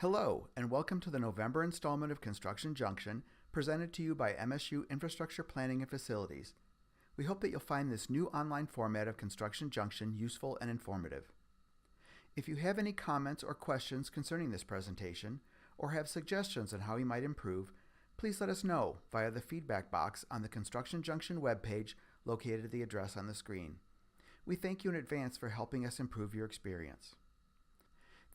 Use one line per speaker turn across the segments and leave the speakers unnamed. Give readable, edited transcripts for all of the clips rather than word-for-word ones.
Hello, and welcome to the November installment of Construction Junction, presented to you by MSU Infrastructure Planning and Facilities. We hope that you'll find this new online format of Construction Junction useful and informative. If you have any comments or questions concerning this presentation, or have suggestions on how we might improve, please let us know via the feedback box on the Construction Junction webpage located at the address on the screen. We thank you in advance for helping us improve your experience.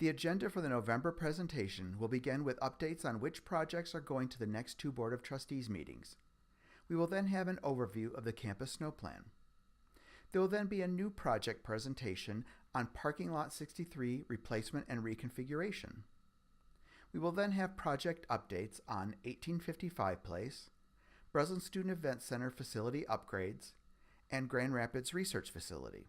The agenda for the November presentation will begin with updates on which projects are going to the next two Board of Trustees meetings. We will then have an overview of the campus snow plan. There will then be a new project presentation on Parking Lot 63 replacement and reconfiguration. We will then have project updates on 1855 Place, Breslin Student Events Center facility upgrades, and Grand Rapids Research Facility.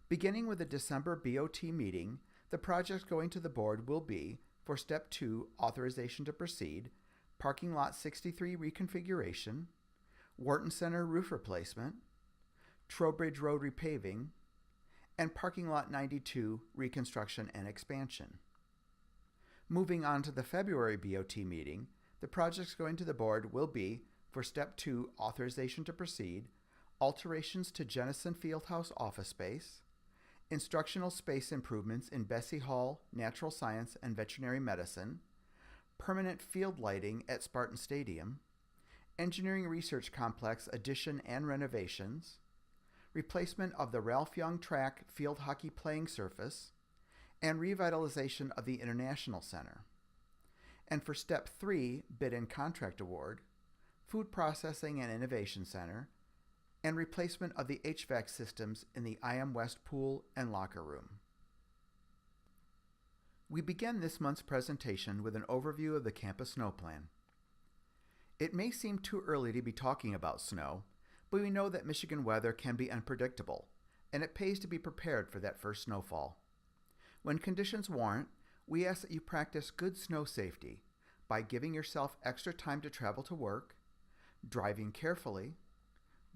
Beginning with the December BOT meeting, the projects going to the board will be, for Step 2, authorization to proceed, Parking Lot 63 reconfiguration, Wharton Center roof replacement, Trowbridge Road repaving, and Parking Lot 92 reconstruction and expansion. Moving on to the February BOT meeting, the projects going to the board will be, for Step 2, authorization to proceed, alterations to Jennison Fieldhouse office space, instructional space improvements in Bessie Hall, Natural Science, and Veterinary Medicine, permanent field lighting at Spartan Stadium, engineering research complex addition and renovations, replacement of the Ralph Young Track field hockey playing surface, and revitalization of the International Center. And for Step 3, bid and contract award, Food Processing and Innovation Center, and replacement of the HVAC systems in the IM West pool and locker room. We begin this month's presentation with an overview of the campus snow plan. It may seem too early to be talking about snow, but we know that Michigan weather can be unpredictable, and it pays to be prepared for that first snowfall. When conditions warrant, we ask that you practice good snow safety by giving yourself extra time to travel to work, driving carefully,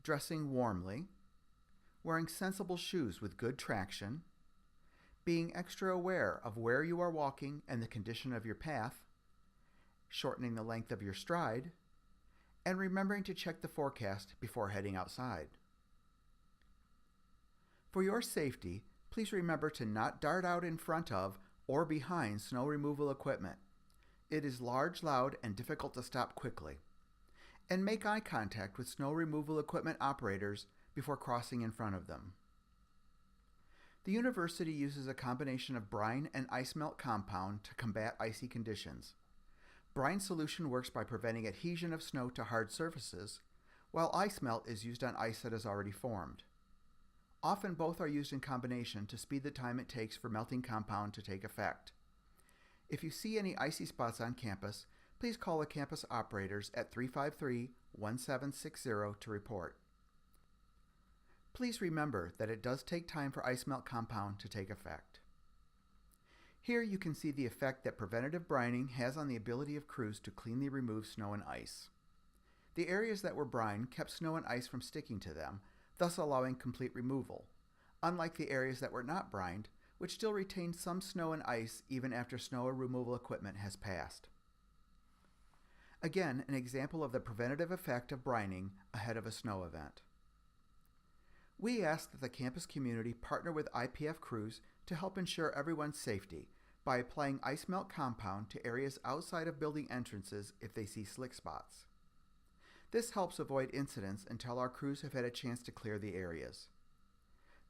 dressing warmly, wearing sensible shoes with good traction, being extra aware of where you are walking and the condition of your path, shortening the length of your stride, and remembering to check the forecast before heading outside. For your safety, please remember to not dart out in front of or behind snow removal equipment. It is large, loud, and difficult to stop quickly. And make eye contact with snow removal equipment operators before crossing in front of them. The university uses a combination of brine and ice melt compound to combat icy conditions. Brine solution works by preventing adhesion of snow to hard surfaces, while ice melt is used on ice that has already formed. Often both are used in combination to speed the time it takes for melting compound to take effect. If you see any icy spots on campus, please call the campus operators at 353-1760 to report. Please remember that it does take time for ice melt compound to take effect. Here you can see the effect that preventative brining has on the ability of crews to cleanly remove snow and ice. The areas that were brined kept snow and ice from sticking to them, thus allowing complete removal, unlike the areas that were not brined, which still retained some snow and ice even after snow removal equipment has passed. Again, an example of the preventative effect of brining ahead of a snow event. We ask that the campus community partner with IPF crews to help ensure everyone's safety by applying ice melt compound to areas outside of building entrances if they see slick spots. This helps avoid incidents until our crews have had a chance to clear the areas.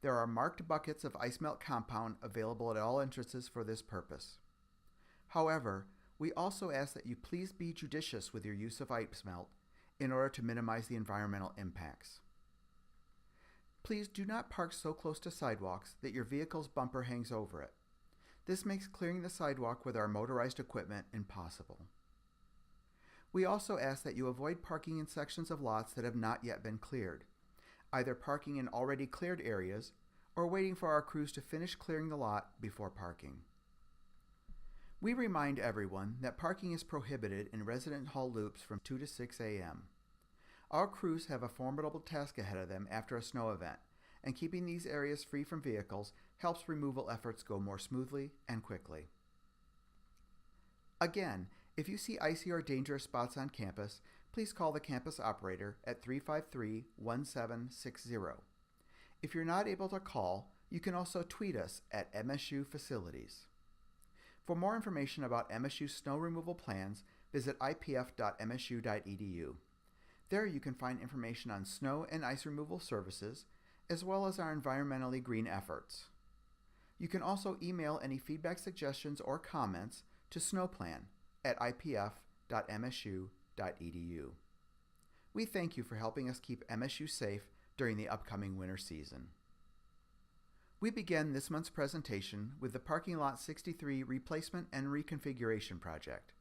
There are marked buckets of ice melt compound available at all entrances for this purpose. However, we also ask that you please be judicious with your use of ice melt in order to minimize the environmental impacts. Please do not park so close to sidewalks that your vehicle's bumper hangs over it. This makes clearing the sidewalk with our motorized equipment impossible. We also ask that you avoid parking in sections of lots that have not yet been cleared, either parking in already cleared areas or waiting for our crews to finish clearing the lot before parking. We remind everyone that parking is prohibited in resident hall loops from 2 to 6 a.m. Our crews have a formidable task ahead of them after a snow event, and keeping these areas free from vehicles helps removal efforts go more smoothly and quickly. Again, if you see icy or dangerous spots on campus, please call the campus operator at 353-1760. If you're not able to call, you can also tweet us at MSU Facilities. For more information about MSU snow removal plans, visit ipf.msu.edu. There you can find information on snow and ice removal services, as well as our environmentally green efforts. You can also email any feedback, suggestions, or comments to snowplan@ipf.msu.edu. We thank you for helping us keep MSU safe during the upcoming winter season. We begin this month's presentation with the Parking Lot 63 Replacement and Reconfiguration Project.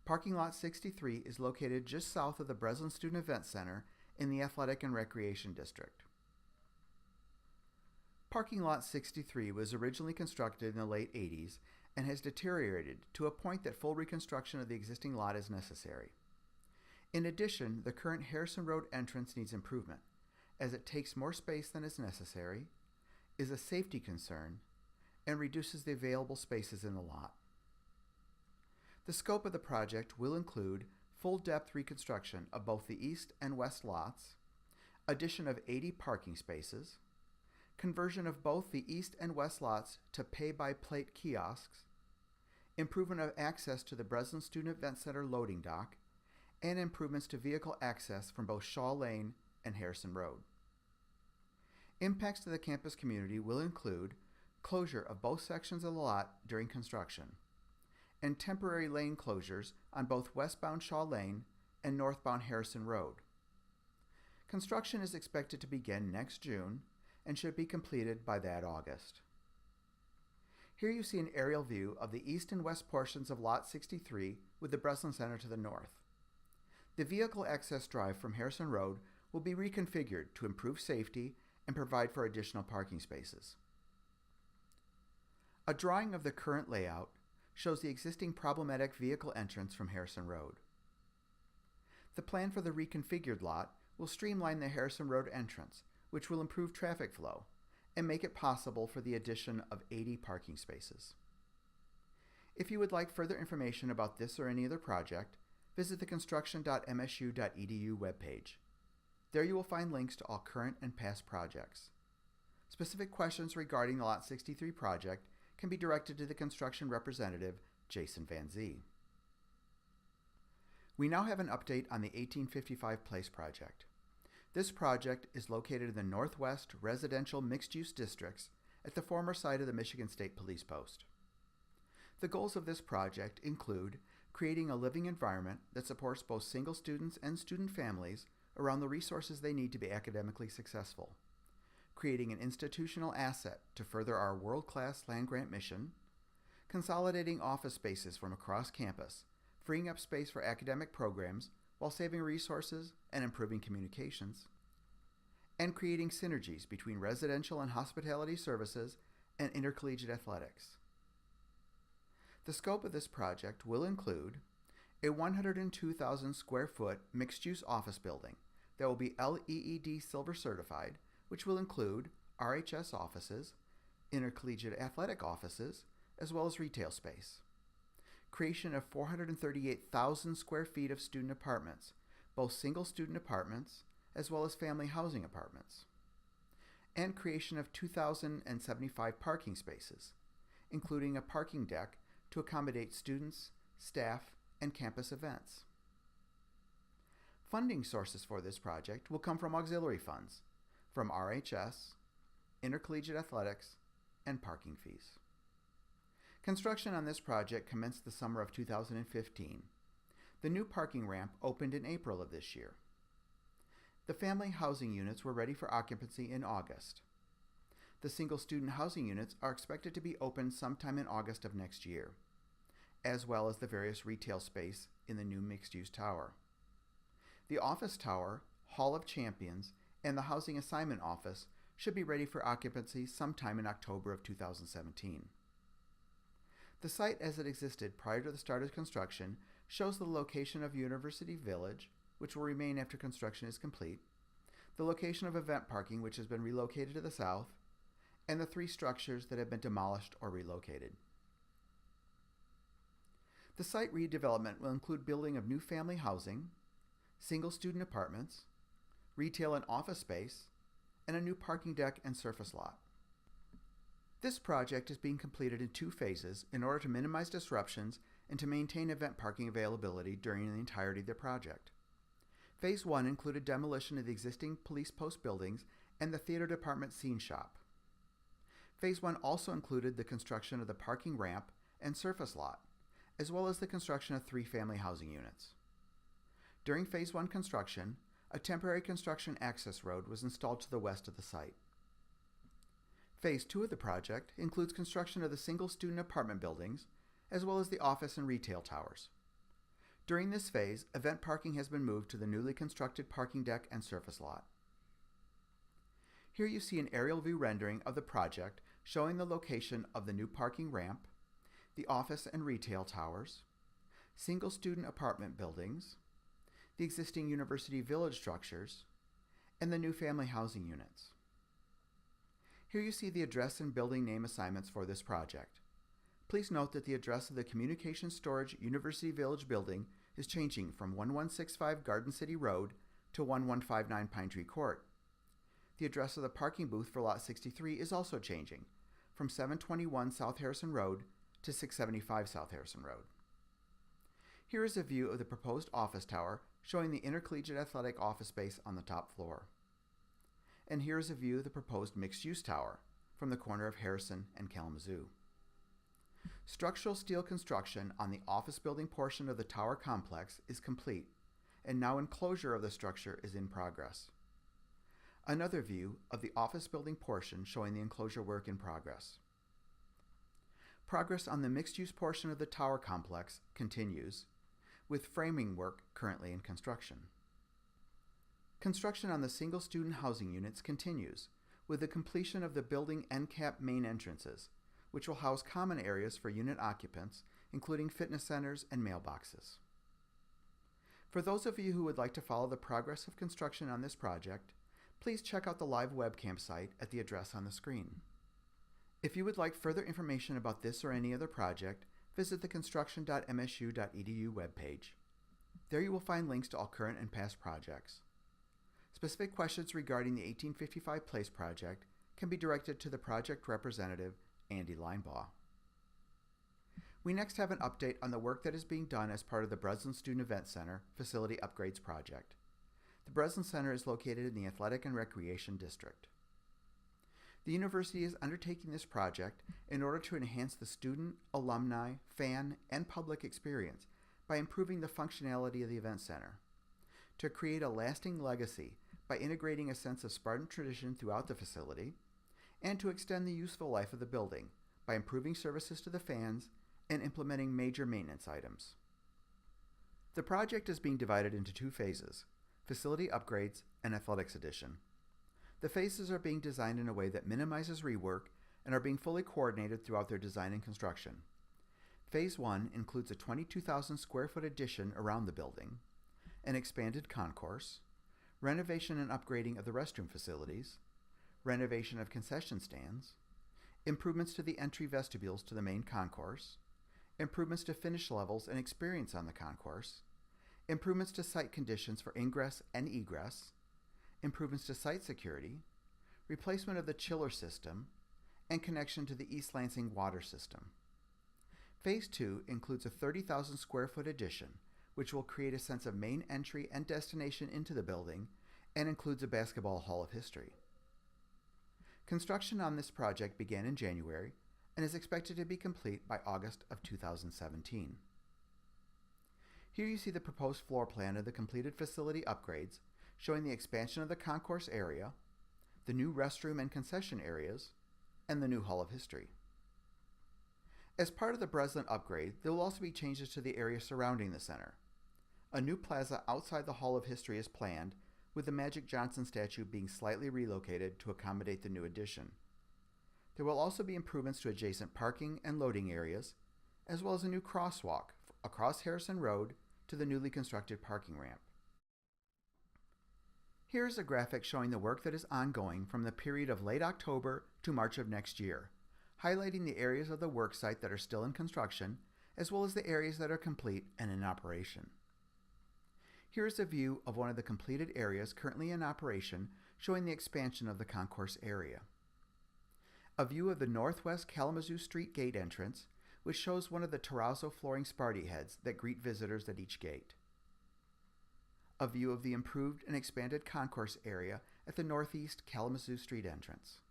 Parking Lot 63 is located just south of the Breslin Student Events Center in the Athletic and Recreation District. Parking Lot 63 was originally constructed in the late 80s and has deteriorated to a point that full reconstruction of the existing lot is necessary. In addition, the current Harrison Road entrance needs improvement, as it takes more space than is necessary, is a safety concern, and reduces the available spaces in the lot. The scope of the project will include full-depth reconstruction of both the east and west lots, addition of 80 parking spaces, conversion of both the east and west lots to pay-by-plate kiosks, improvement of access to the Breslin Student Events Center loading dock, and improvements to vehicle access from both Shaw Lane and Harrison Road. Impacts to the campus community will include closure of both sections of the lot during construction, and temporary lane closures on both westbound Shaw Lane and northbound Harrison Road. Construction is expected to begin next June and should be completed by that August. Here you see an aerial view of the east and west portions of Lot 63 with the Breslin Center to the north. The vehicle access drive from Harrison Road will be reconfigured to improve safety and provide for additional parking spaces. A drawing of the current layout shows the existing problematic vehicle entrance from Harrison Road. The plan for the reconfigured lot will streamline the Harrison Road entrance, which will improve traffic flow and make it possible for the addition of 80 parking spaces. If you would like further information about this or any other project, visit the construction.msu.edu webpage. There you will find links to all current and past projects. Specific questions regarding the Lot 63 project can be directed to the construction representative, Jason Van Zee. We now have an update on the 1855 Place project. This project is located in the northwest residential mixed-use districts at the former site of the Michigan State Police Post. The goals of this project include creating a living environment that supports both single students and student families around the resources they need to be academically successful, creating an institutional asset to further our world-class land-grant mission, consolidating office spaces from across campus, freeing up space for academic programs while saving resources and improving communications, and creating synergies between residential and hospitality services and intercollegiate athletics. The scope of this project will include a 102,000 square foot mixed-use office building that will be LEED Silver certified, which will include RHS offices, intercollegiate athletic offices, as well as retail space. Creation of 438,000 square feet of student apartments, both single student apartments as well as family housing apartments. And creation of 2,075 parking spaces, including a parking deck to accommodate students, staff, and campus events. Funding sources for this project will come from auxiliary funds, from RHS, intercollegiate athletics, and parking fees. Construction on this project commenced the summer of 2015. The new parking ramp opened in April of this year. The family housing units were ready for occupancy in August. The single student housing units are expected to be opened sometime in August of next year, as well as the various retail space in the new mixed-use tower. The office tower, Hall of Champions, and the housing assignment office should be ready for occupancy sometime in October of 2017. The site as it existed prior to the start of construction shows the location of University Village, which will remain after construction is complete, the location of event parking, which has been relocated to the south, and the 3 structures that have been demolished or relocated. The site redevelopment will include building of new family housing, single student apartments, retail and office space, and a new parking deck and surface lot. This project is being completed in 2 phases in order to minimize disruptions and to maintain event parking availability during the entirety of the project. Phase 1 included demolition of the existing police post buildings and the theater department scene shop. Phase 1 also included the construction of the parking ramp and surface lot, as well as the construction of 3 family housing units. During Phase 1 construction, a temporary construction access road was installed to the west of the site. Phase 2 of the project includes construction of the single student apartment buildings, as well as the office and retail towers. During this phase, event parking has been moved to the newly constructed parking deck and surface lot. Here you see an aerial view rendering of the project showing the location of the new parking ramp, the office and retail towers, single student apartment buildings, the existing University Village structures, and the new family housing units. Here you see the address and building name assignments for this project. Please note that the address of the Communications Storage University Village building is changing from 1165 Garden City Road to 1159 Pine Tree Court. The address of the parking booth for Lot 63 is also changing from 721 South Harrison Road to 675 South Harrison Road. Here is a view of the proposed office tower showing the intercollegiate athletic office space on the top floor. And here is a view of the proposed mixed-use tower from the corner of Harrison and Kalamazoo. Structural steel construction on the office building portion of the tower complex is complete, and now enclosure of the structure is in progress. Another view of the office building portion showing the enclosure work in progress. Progress on the mixed-use portion of the tower complex continues, with framing work currently in construction. Construction on the single student housing units continues, with the completion of the building end cap main entrances, which will house common areas for unit occupants, including fitness centers and mailboxes. For those of you who would like to follow the progress of construction on this project, please check out the live webcam site at the address on the screen. If you would like further information about this or any other project, visit the construction.msu.edu webpage. There you will find links to all current and past projects. Specific questions regarding the 1855 Place project can be directed to the project representative, Andy Linebaugh. We next have an update on the work that is being done as part of the Breslin Student Events Center Facility Upgrades Project. The Breslin Center is located in the Athletic and Recreation District. The university is undertaking this project in order to enhance the student, alumni, fan, and public experience by improving the functionality of the event center, to create a lasting legacy by integrating a sense of Spartan tradition throughout the facility, and to extend the useful life of the building by improving services to the fans and implementing major maintenance items. The project is being divided into 2 phases: facility upgrades and athletics addition. The phases are being designed in a way that minimizes rework and are being fully coordinated throughout their design and construction. Phase 1 includes a 22,000 square foot addition around the building, an expanded concourse, renovation and upgrading of the restroom facilities, renovation of concession stands, improvements to the entry vestibules to the main concourse, improvements to finish levels and experience on the concourse, improvements to site conditions for ingress and egress, improvements to site security, replacement of the chiller system, and connection to the East Lansing water system. Phase 2 includes a 30,000 square foot addition, which will create a sense of main entry and destination into the building and includes a basketball hall of history. Construction on this project began in January and is expected to be complete by August of 2017. Here you see the proposed floor plan of the completed facility upgrades, showing the expansion of the concourse area, the new restroom and concession areas, and the new Hall of History. As part of the Breslin upgrade, there will also be changes to the area surrounding the center. A new plaza outside the Hall of History is planned, with the Magic Johnson statue being slightly relocated to accommodate the new addition. There will also be improvements to adjacent parking and loading areas, as well as a new crosswalk across Harrison Road to the newly constructed parking ramp. Here is a graphic showing the work that is ongoing from the period of late October to March of next year, highlighting the areas of the work site that are still in construction, as well as the areas that are complete and in operation. Here is a view of one of the completed areas currently in operation, showing the expansion of the concourse area. A view of the Northwest Kalamazoo Street gate entrance, which shows one of the terrazzo flooring Sparty heads that greet visitors at each gate. A view of the improved and expanded concourse area at the Northeast Kalamazoo Street entrance.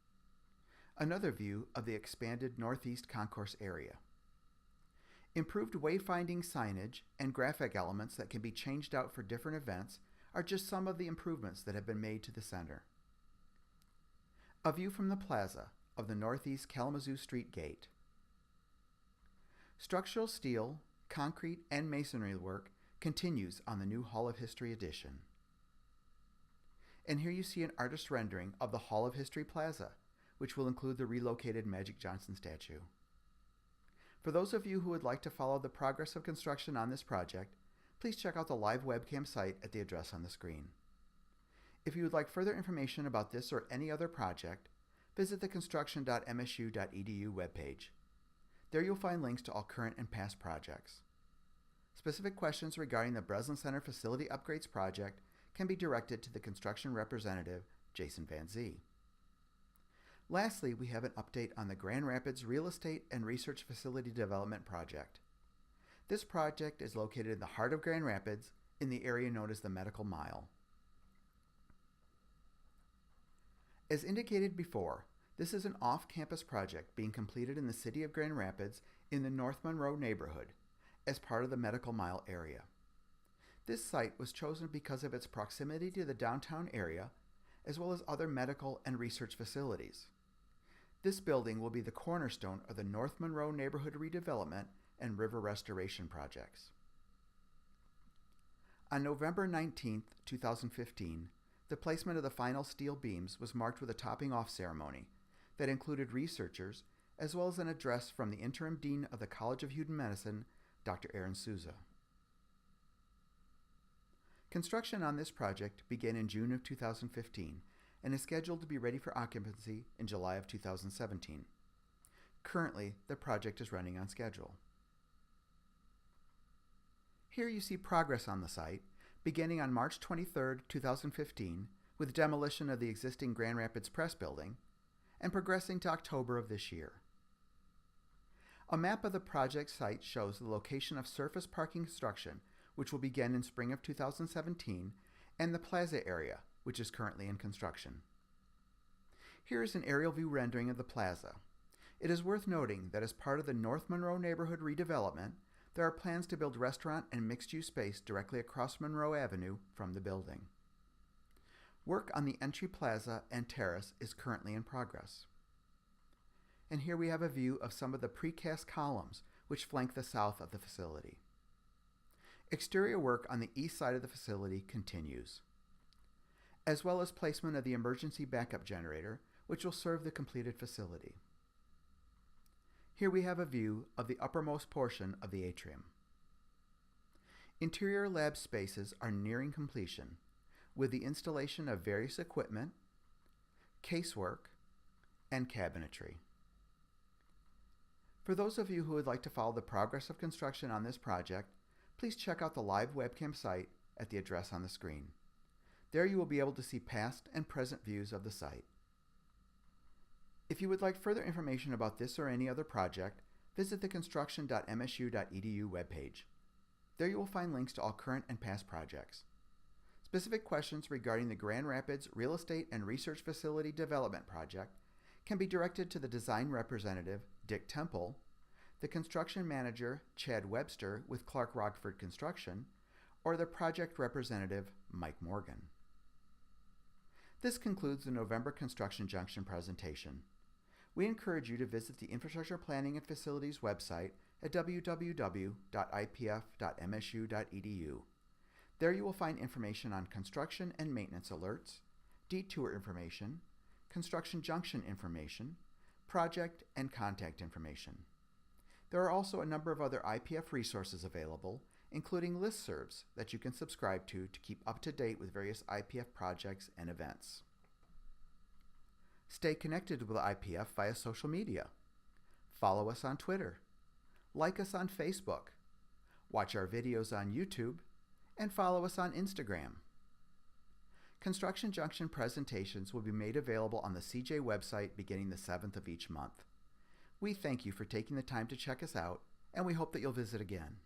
Another view of the expanded Northeast concourse area. Improved wayfinding signage and graphic elements that can be changed out for different events are just some of the improvements that have been made to the center. A view from the plaza of the Northeast Kalamazoo Street gate. Structural steel, concrete, and masonry work continues on the new Hall of History addition. And here you see an artist rendering of the Hall of History Plaza, which will include the relocated Magic Johnson statue. For those of you who would like to follow the progress of construction on this project, please check out the live webcam site at the address on the screen. If you would like further information about this or any other project, visit the construction.msu.edu webpage. There you'll find links to all current and past projects. Specific questions regarding the Breslin Center Facility Upgrades project can be directed to the construction representative, Jason Van Zee. Lastly, we have an update on the Grand Rapids Real Estate and Research Facility Development Project. This project is located in the heart of Grand Rapids in the area known as the Medical Mile. As indicated before, this is an off-campus project being completed in the city of Grand Rapids in the North Monroe neighborhood as part of the Medical Mile area. This site was chosen because of its proximity to the downtown area, as well as other medical and research facilities. This building will be the cornerstone of the North Monroe neighborhood redevelopment and river restoration projects. On November 19, 2015, the placement of the final steel beams was marked with a topping off ceremony that included researchers as well as an address from the interim dean of the College of Human Medicine, Dr. Aaron Souza. Construction on this project began in June of 2015 and is scheduled to be ready for occupancy in July of 2017. Currently, the project is running on schedule. Here you see progress on the site, beginning on March 23, 2015, with demolition of the existing Grand Rapids Press building, and progressing to October of this year. A map of the project site shows the location of surface parking construction, which will begin in spring of 2017, and the plaza area, which is currently in construction. Here is an aerial view rendering of the plaza. It is worth noting that as part of the North Monroe neighborhood redevelopment, there are plans to build restaurant and mixed-use space directly across Monroe Avenue from the building. Work on the entry plaza and terrace is currently in progress. And here we have a view of some of the precast columns which flank the south of the facility. Exterior work on the east side of the facility continues, as well as placement of the emergency backup generator, which will serve the completed facility. Here we have a view of the uppermost portion of the atrium. Interior lab spaces are nearing completion, with the installation of various equipment, casework, and cabinetry. For those of you who would like to follow the progress of construction on this project, please check out the live webcam site at the address on the screen. There you will be able to see past and present views of the site. If you would like further information about this or any other project, visit the construction.msu.edu webpage. There you will find links to all current and past projects. Specific questions regarding the Grand Rapids Real Estate and Research Facility Development Project can be directed to the design representative, Dick Temple, the construction manager, Chad Webster with Clark Rockford Construction, or the project representative, Mike Morgan. This concludes the November Construction Junction presentation. We encourage you to visit the Infrastructure Planning and Facilities website at www.ipf.msu.edu. There you will find information on construction and maintenance alerts, detour information, construction junction information, project and contact information. There are also a number of other IPF resources available, including listservs that you can subscribe to keep up to date with various IPF projects and events. Stay connected with IPF via social media. Follow us on Twitter. Like us on Facebook. Watch our videos on YouTube. And follow us on Instagram. Construction Junction presentations will be made available on the CJ website beginning the 7th of each month. We thank you for taking the time to check us out, and we hope that you'll visit again.